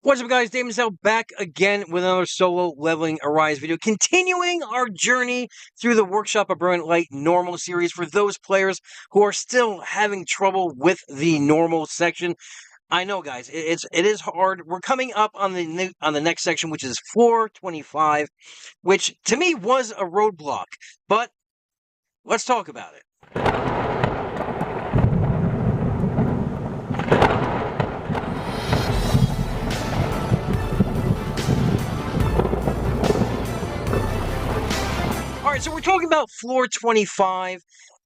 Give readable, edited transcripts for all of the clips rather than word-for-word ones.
What's up, guys? Daemonxel back again with another solo leveling Arise video, continuing our journey through the Workshop of Brilliant Light Normal series for those players who are still having trouble with the normal section. I know, guys, it is hard. We're coming up on the next section, which is floor 25, which to me was a roadblock, but let's talk about it. All right, so we're talking about floor 25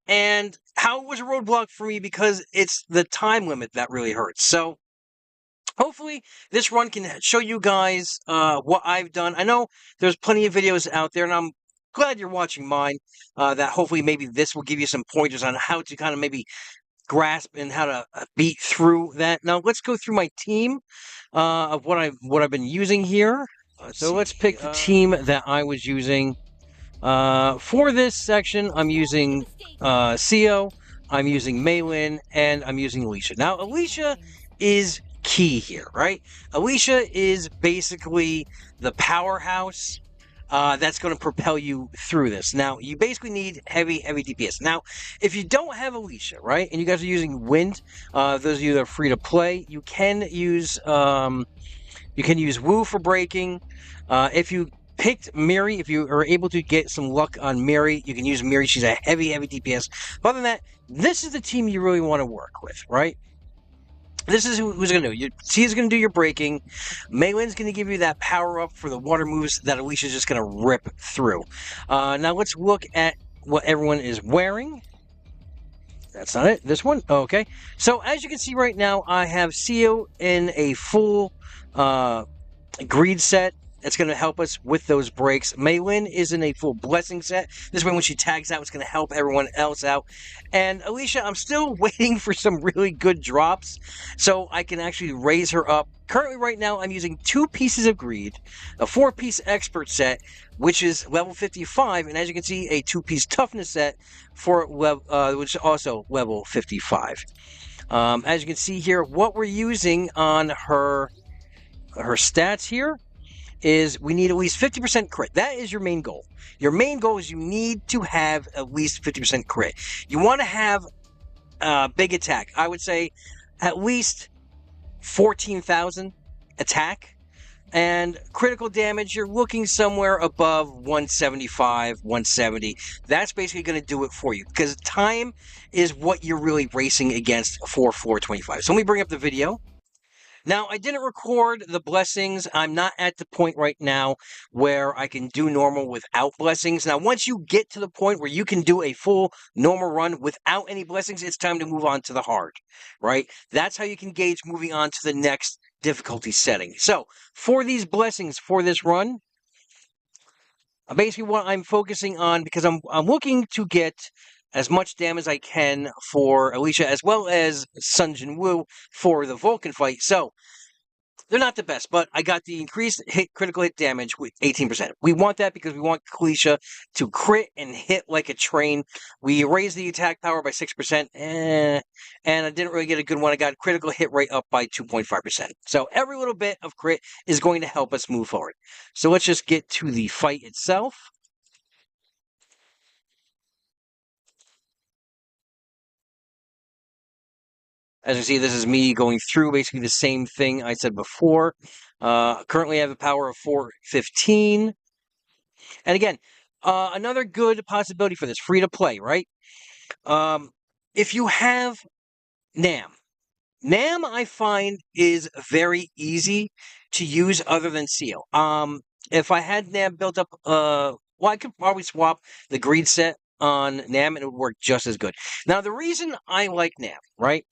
and how it was a roadblock for me because it's the time limit that really hurts. So hopefully this run can show you guys what I've done. I know there's plenty of videos out there, and I'm glad you're watching mine, that hopefully maybe this will give you some pointers on how to kind of maybe grasp and how to beat through that. Now let's go through my team of what I've been using here. So let's pick the team that I was using. For this section, I'm using CO, I'm using Maylin, and I'm using Alicia. Now, Alicia is key here, right? Alicia is basically the powerhouse that's going to propel you through this. Now, you basically need heavy DPS. Now, if you don't have Alicia, right, and you guys are using Wind, those of you that are free to play, you can use Woo for breaking. If you picked Miri, if you are able to get some luck on Miri, you can use Miri. She's a heavy DPS. But other than that, this is the team you really want to work with, right? This is who's going to do. She's going to do your breaking. Maylin's going to give you that power up for the water moves that Alicia's just going to rip through. Now let's look at what everyone is wearing. That's not it. This one? Okay. So as you can see right now, I have CO in a full greed set. It's going to help us with those breaks. Maylin is in a full blessing set. This way, when she tags out, it's going to help everyone else out. And Alicia, I'm still waiting for some really good drops so I can actually raise her up. Currently, right now, I'm using 2 pieces of greed, a 4-piece expert set, which is level 55, and as you can see, a 2-piece toughness set for which is also level 55. As you can see here, what we're using on her stats here is we need at least 50% crit. That is your main goal. Your main goal is you need to have at least 50% crit. You want to have big attack. I would say at least 14,000 attack. And critical damage, you're looking somewhere above 175, 170. That's basically going to do it for you, because time is what you're really racing against for floor 25. So let me bring up the video. Now, I didn't record the blessings. I'm not at the point right now where I can do normal without blessings. Now, once you get to the point where you can do a full normal run without any blessings, it's time to move on to the hard, right? That's how you can gauge moving on to the next difficulty setting. So, for these blessings for this run, basically what I'm focusing on, because I'm looking to get as much damage as I can for Alicia, as well as Sun Jin Woo for the Vulcan fight. So, they're not the best, but I got the increased critical hit damage with 18%. We want that because we want Alicia to crit and hit like a train. We raised the attack power by 6%, and I didn't really get a good one. I got critical hit rate up by 2.5%. So every little bit of crit is going to help us move forward. So let's just get to the fight itself. As you see, this is me going through basically the same thing I said before. Currently, I have a power of 415. And again, another good possibility for this, free to play, right? If you have Nam I find is very easy to use other than Seal. If I had Nam built up, well, I could probably swap the greed set on Nam and it would work just as good. Now, the reason I like Nam, right?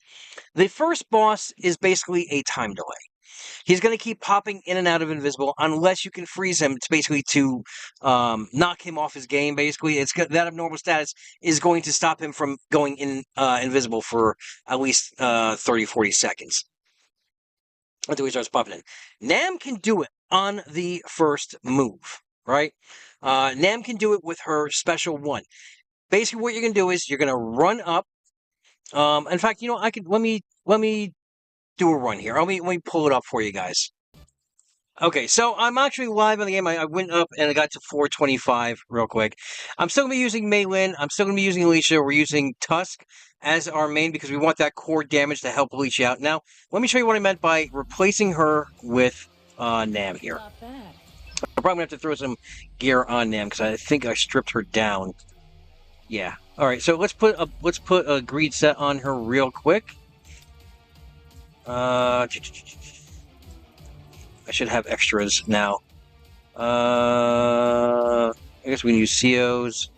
The first boss is basically a time delay. He's going to keep popping in and out of invisible unless you can freeze him. It's basically to knock him off his game, basically. That abnormal status is going to stop him from going invisible for at least 30, 40 seconds until he starts popping in. Nam can do it on the first move, right? Nam can do it with her special one. Basically, what you're going to do is you're going to run up. In fact, you know, let me do a run here. Let me pull it up for you guys. Okay, so I'm actually live on the game. I went up and I got to 425 real quick. I'm still going to be using Mei Lin. I'm still going to be using Alicia. We're using Tusk as our main because we want that core damage to help Alicia out. Now, let me show you what I meant by replacing her with Nam here. I'm probably going to have to throw some gear on Nam because I think I stripped her down. Yeah. All right, so let's put a greed set on her real quick. I should have extras now. I guess we can use COs.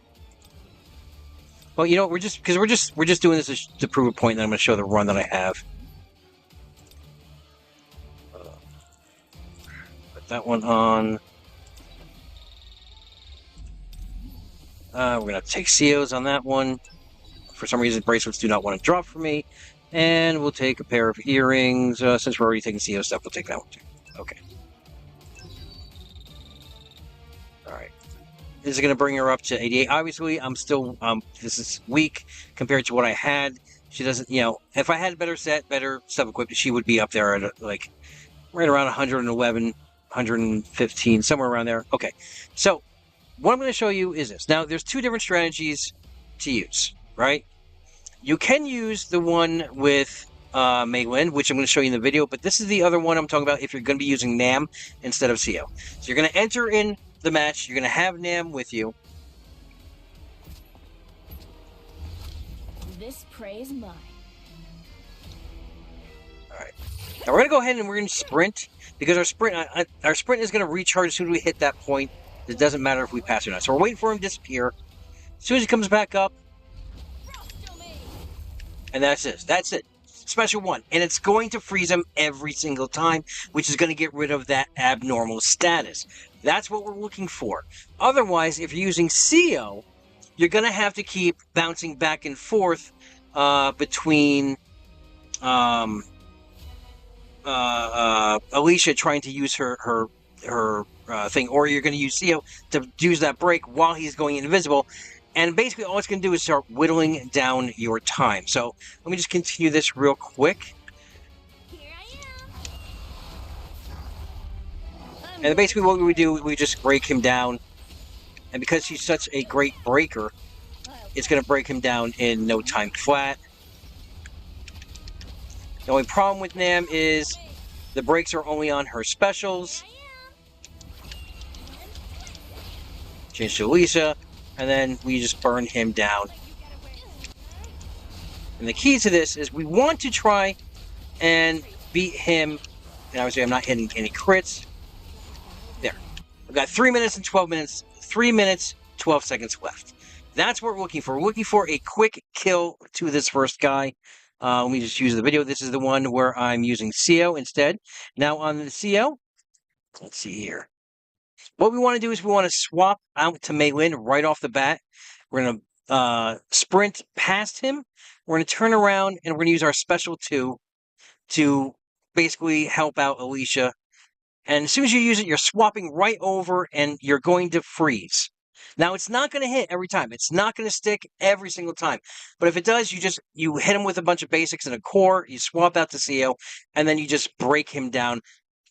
Well, you know, we're just doing this to prove a point, and I'm going to show the run that I have. Put that one on. We're going to take COs on that one. For some reason, bracelets do not want to drop for me. And we'll take a pair of earrings. Since we're already taking CO stuff, we'll take that one too. Okay. Alright. This is going to bring her up to 88. Obviously, I'm still, this is weak compared to what I had. She doesn't, you know, if I had a better set, better stuff equipped, she would be up there at, like, right around 111, 115, somewhere around there. Okay. So, what I'm going to show you is this. Now, there's two different strategies to use, right? You can use the one with Mei Lin, which I'm going to show you in the video, but this is the other one I'm talking about if you're going to be using Nam instead of CO. So you're going to enter in the match, you're going to have Nam with you. This prey is mine. Alright. Now we're going to go ahead and we're going to sprint, because our sprint is going to recharge as soon as we hit that point. It doesn't matter if we pass or not. So we're waiting for him to disappear. As soon as he comes back up, and that's it. That's it. Special one. And it's going to freeze him every single time, which is going to get rid of that abnormal status. That's what we're looking for. Otherwise, if you're using CO, you're going to have to keep bouncing back and forth between Alicia trying to use her thing, or you're going to use CO to use that break while he's going invisible. And basically, all it's going to do is start whittling down your time. So, let me just continue this real quick. Here I am. And basically what we do, we just break him down. And because he's such a great breaker, it's going to break him down in no time flat. The only problem with Nam is the breaks are only on her specials. Change to Alicia. And then we just burn him down. And the key to this is we want to try and beat him. And obviously I'm not hitting any crits. There. We've got 3 minutes and 12 minutes. 3 minutes, 12 seconds left. That's what we're looking for. We're looking for a quick kill to this first guy. Let me just use the video. This is the one where I'm using CO instead. Now on the CO, let's see here. What we want to do is we want to swap out to Mei Lin right off the bat. We're going to sprint past him. We're going to turn around and we're going to use our special 2 to basically help out Alicia. And as soon as you use it, you're swapping right over and you're going to freeze. Now, it's not going to hit every time. It's not going to stick every single time. But if it does, you hit him with a bunch of basics and a core, you swap out to CO, and then you just break him down.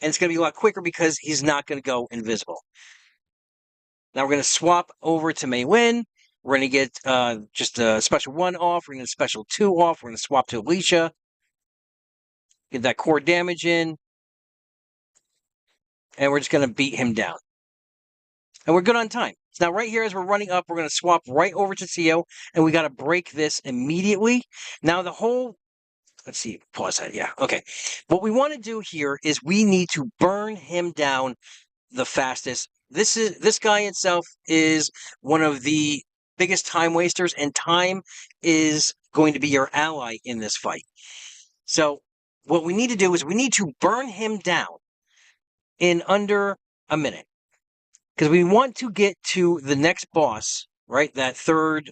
And it's going to be a lot quicker because he's not going to go invisible. Now we're going to swap over to Mei Lin. We're going to get just a special 1 off. We're going to get a special 2 off. We're going to swap to Alicia. Get that core damage in. And we're just going to beat him down. And we're good on time. So now right here as we're running up, we're going to swap right over to CO. And we got to break this immediately. Now the whole... Let's see, pause that, yeah, okay. What we want to do here is we need to burn him down the fastest. This guy itself is one of the biggest time wasters, and time is going to be your ally in this fight. So what we need to do is we need to burn him down in under a minute. Because we want to get to the next boss, right? That third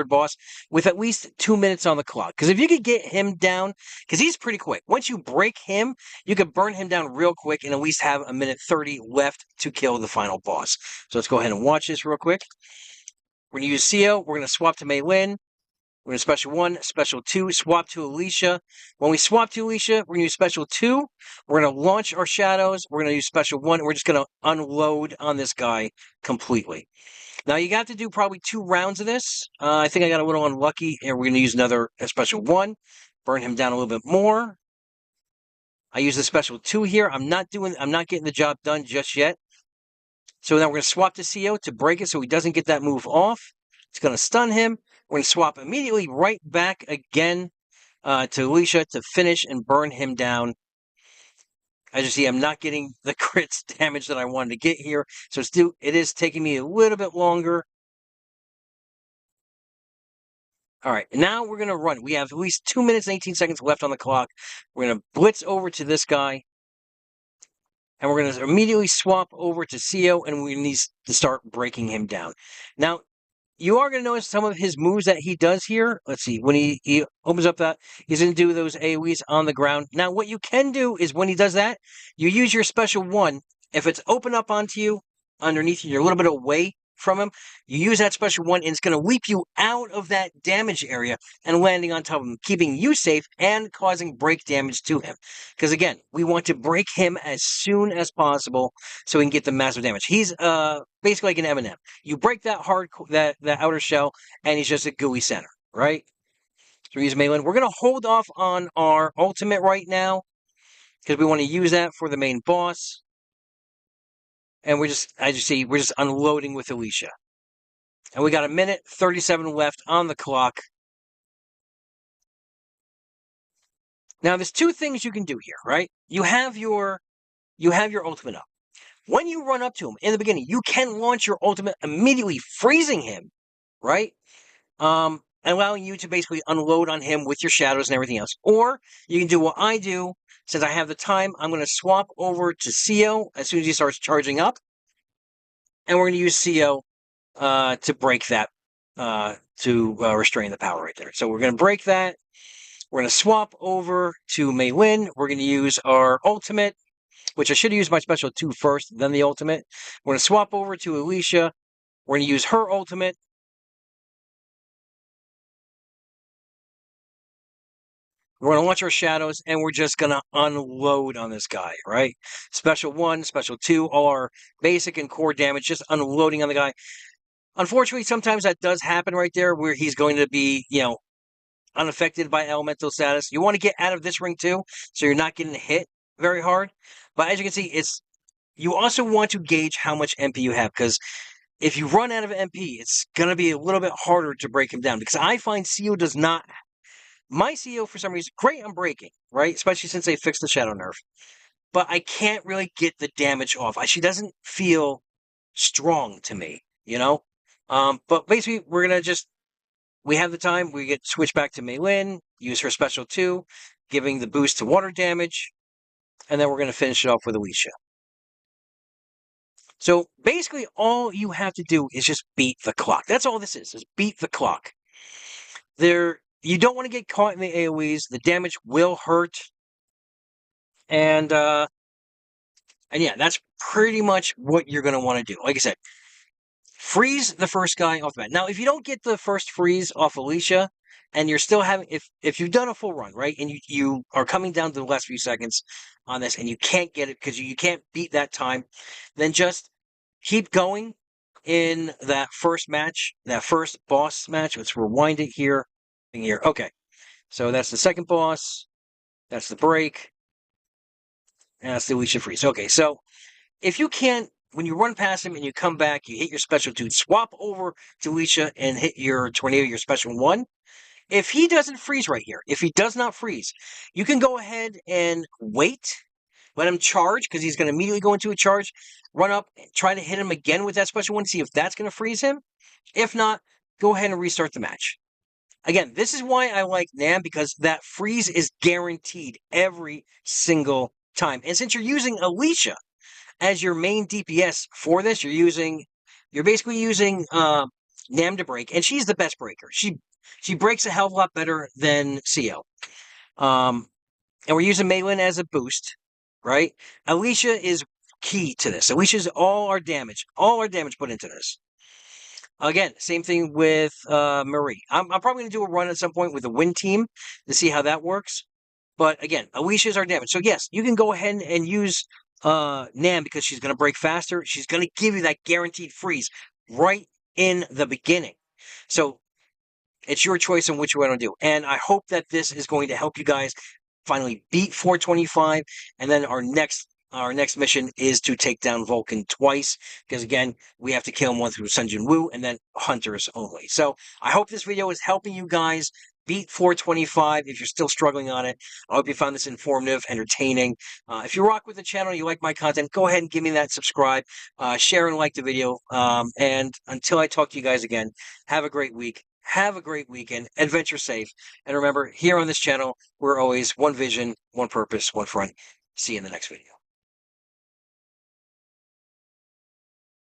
boss with at least 2 minutes on the clock. Because if you could get him down, because he's pretty quick. Once you break him, you can burn him down real quick and at least have a minute 30 left to kill the final boss. So let's go ahead and watch this real quick. We're going to use CO. We're going to swap to Mei Lin. We're going to special 1, special 2, swap to Alicia. When we swap to Alicia, we're going to use special 2. We're going to launch our shadows. We're going to use special 1. And we're just going to unload on this guy completely. Now, you got to do probably 2 rounds of this. I think I got a little unlucky, and we're going to use another special 1. Burn him down a little bit more. I use the special 2 here. I'm not getting the job done just yet. So now we're going to swap to CO to break it so he doesn't get that move off. It's going to stun him. We're going to swap immediately right back again to Alicia to finish and burn him down. As you see, I'm not getting the crits damage that I wanted to get here. So it is taking me a little bit longer. All right, now we're going to run. We have at least 2 minutes and 18 seconds left on the clock. We're going to blitz over to this guy. And we're going to immediately swap over to CO, and we need to start breaking him down. Now, you are going to notice some of his moves that he does here. Let's see. When he opens up that, he's going to do those AoEs on the ground. Now, what you can do is when he does that, you use your special 1. If it's open up onto you, underneath you, you're a little bit away from him, you use that special 1, and it's going to leap you out of that damage area and landing on top of him, keeping you safe and causing break damage to him. Because again, we want to break him as soon as possible so we can get the massive damage. He's basically like an M&M. You break that that outer shell, and he's just a gooey center, right? So we use Melee. We're going to hold off on our ultimate right now because we want to use that for the main boss. And as you see, we're just unloading with Alicia. And we got 1:37 left on the clock. Now, there's 2 things you can do here, right? You have your ultimate up. When you run up to him in the beginning, you can launch your ultimate immediately, freezing him, right? Allowing you to basically unload on him with your shadows and everything else. Or you can do what I do. Since I have the time, I'm going to swap over to CO as soon as he starts charging up. And we're going to use CO to break that, to restrain the power right there. So we're going to break that. We're going to swap over to Mei Lin. We're going to use our ultimate, which I should have used my special 2 first, then the ultimate. We're going to swap over to Alicia. We're going to use her ultimate. We're going to launch our shadows, and we're just going to unload on this guy, right? Special 1, special 2, all our basic and core damage, just unloading on the guy. Unfortunately, sometimes that does happen right there, where he's going to be, unaffected by elemental status. You want to get out of this ring too, so you're not getting hit very hard. But as you can see, you also want to gauge how much MP you have, because if you run out of MP, it's going to be a little bit harder to break him down, because I find CO does not... My CO, for some reason, great on breaking, right? Especially since they fixed the shadow nerf. But I can't really get the damage off. She doesn't feel strong to me, But basically, we're going to we have the time. We get switched back to Mei Lin, use her special 2, giving the boost to water damage. And then we're going to finish it off with Alicia. So basically, all you have to do is just beat the clock. That's all this is beat the clock. You don't want to get caught in the AoEs. The damage will hurt. And yeah, that's pretty much what you're going to want to do. Like I said, freeze the first guy off the bat. Now, if you don't get the first freeze off Alicia, and you're still having, if you've done a full run, right, and you are coming down to the last few seconds on this, and you can't get it because you can't beat that time, then just keep going in that first match, that first boss match. Let's rewind it here. Okay, so that's the second boss. That's the break. And that's the Alicia freeze. Okay, so if you can't, when you run past him and you come back, you hit your special 2, swap over to Alicia and hit your tornado, your special 1. If he doesn't freeze right here, if he does not freeze, you can go ahead and wait, let him charge, because he's going to immediately go into a charge, run up, try to hit him again with that special 1, see if that's going to freeze him. If not, go ahead and restart the match. Again, this is why I like Nam, because that freeze is guaranteed every single time. And since you're using Alicia as your main DPS for this, you're basically using Nam to break, and she's the best breaker. She breaks a hell of a lot better than CO. And we're using Mei Lin as a boost, right? Alicia is key to this. Alicia's all our damage put into this. Again, same thing with Marie. I'm probably going to do a run at some point with the Win team to see how that works. But again, Alicia's our damage. So yes, you can go ahead and use Nam because she's going to break faster. She's going to give you that guaranteed freeze right in the beginning. So it's your choice on which you want to do. And I hope that this is going to help you guys finally beat 425. And then our next mission is to take down Vulcan twice, because again, we have to kill him once through Sun Jin Woo and then Hunters only. So I hope this video is helping you guys beat 425 if you're still struggling on it. I hope you found this informative, entertaining. If you rock with the channel, you like my content, go ahead and give me that subscribe, share and like the video. And until I talk to you guys again, have a great week. Have a great weekend. Adventure safe. And remember, here on this channel, we're always one vision, one purpose, one front. See you in the next video.